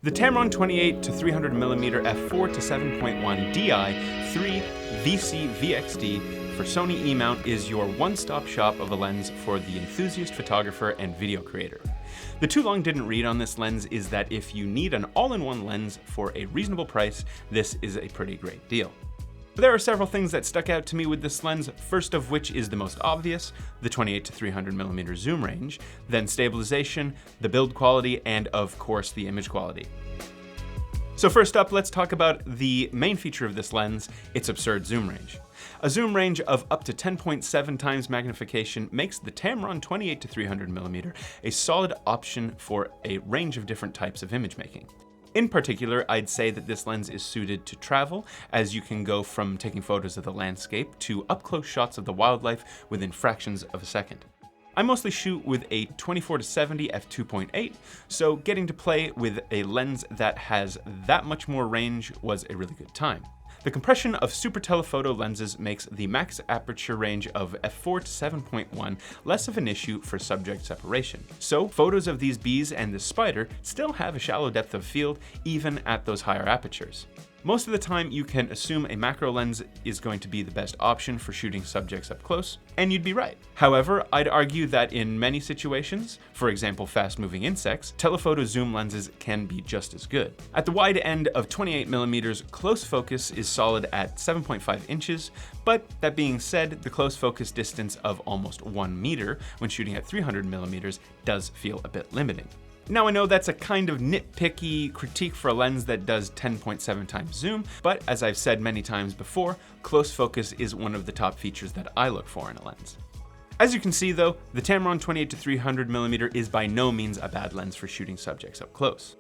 The Tamron 28-300mm f4 to 7.1 Di III VC VXD for Sony E-mount is your one-stop shop of a lens for the enthusiast photographer and video creator. The too long didn't read on this lens is that if you need an all-in-one lens for a reasonable price, this is a pretty great deal. But there are several things that stuck out to me with this lens, first of which is the most obvious, the 28-300mm zoom range, then stabilization, the build quality, and of course the image quality. So first up, let's talk about the main feature of this lens, its absurd zoom range. A zoom range of up to 10.7 times magnification makes the Tamron 28-300mm a solid option for a range of different types of image making. In particular, I'd say that this lens is suited to travel, as you can go from taking photos of the landscape to up-close shots of the wildlife within fractions of a second. I mostly shoot with a 24-70 f2.8, so getting to play with a lens that has that much more range was a really good time. The compression of super telephoto lenses makes the max aperture range of f4 to 7.1 less of an issue for subject separation. So photos of these bees and this spider still have a shallow depth of field even at those higher apertures. Most of the time you can assume a macro lens is going to be the best option for shooting subjects up close, and you'd be right. However, I'd argue that in many situations, for example fast-moving insects, telephoto zoom lenses can be just as good. At the wide end of 28mm, close focus is solid at 7.5 inches, but that being said, the close focus distance of almost 1 meter when shooting at 300mm does feel a bit limiting. Now I know that's a kind of nitpicky critique for a lens that does 10.7 times zoom, but as I've said many times before, close focus is one of the top features that I look for in a lens. As you can see though, the Tamron 28-300mm is by no means a bad lens for shooting subjects up close.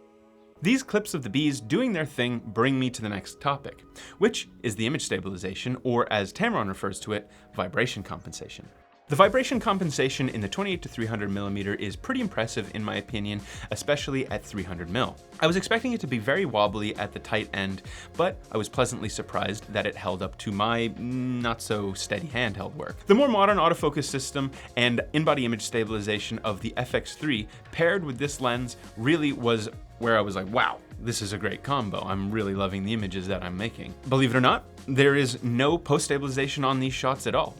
These clips of the bees doing their thing bring me to the next topic, which is the image stabilization, or as Tamron refers to it, vibration compensation. The vibration compensation in the 28-300mm is pretty impressive in my opinion, especially at 300mm. I was expecting it to be very wobbly at the tight end, but I was pleasantly surprised that it held up to my not so steady handheld work. The more modern autofocus system and in-body image stabilization of the FX3 paired with this lens really was where I was like, wow, this is a great combo. I'm really loving the images that I'm making. Believe it or not, there is no post-stabilization on these shots at all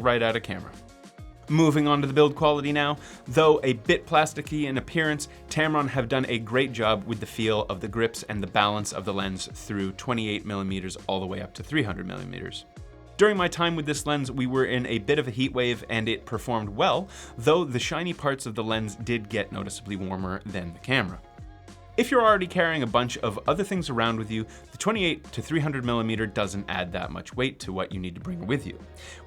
right out of camera. Moving on to the build quality now, though a bit plasticky in appearance, Tamron have done a great job with the feel of the grips and the balance of the lens through 28mm all the way up to 300mm. During my time with this lens, we were in a bit of a heat wave and it performed well, though the shiny parts of the lens did get noticeably warmer than the camera. If you're already carrying a bunch of other things around with you, the 28-300mm doesn't add that much weight to what you need to bring with you,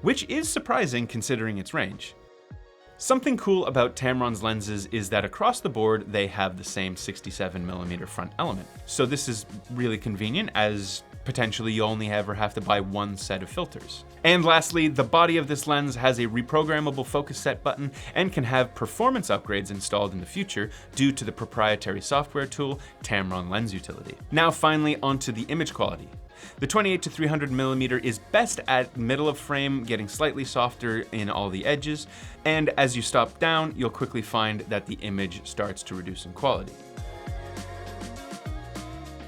which is surprising considering its range. Something cool about Tamron's lenses is that across the board they have the same 67mm front element, so this is really convenient as potentially you only ever have to buy one set of filters. And lastly, the body of this lens has a reprogrammable focus set button and can have performance upgrades installed in the future due to the proprietary software tool Tamron Lens Utility. Now finally onto the image quality. The 28-300mm is best at middle of frame, getting slightly softer in all the edges, and as you stop down, you'll quickly find that the image starts to reduce in quality.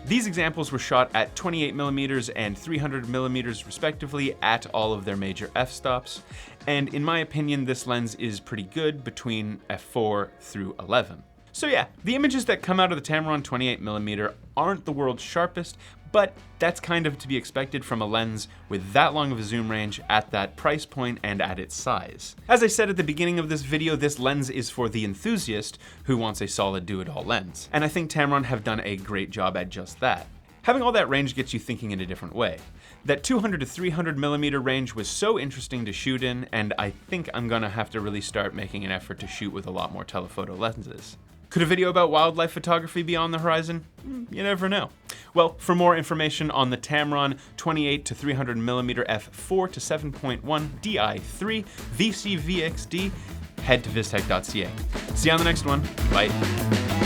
These examples were shot at 28mm and 300mm respectively at all of their major f-stops, and in my opinion this lens is pretty good between f4 through 11. So yeah, the images that come out of the Tamron 28mm aren't the world's sharpest, but that's kind of to be expected from a lens with that long of a zoom range at that price point and at its size. As I said at the beginning of this video, this lens is for the enthusiast who wants a solid do-it-all lens, and I think Tamron have done a great job at just that. Having all that range gets you thinking in a different way. That 200 to 300mm range was so interesting to shoot in, and I think I'm gonna have to really start making an effort to shoot with a lot more telephoto lenses. Could a video about wildlife photography be on the horizon? You never know. Well, for more information on the Tamron 28-300mm f4 to 7.1 Di III VC VXD, head to Vistek.ca. See you on the next one. Bye.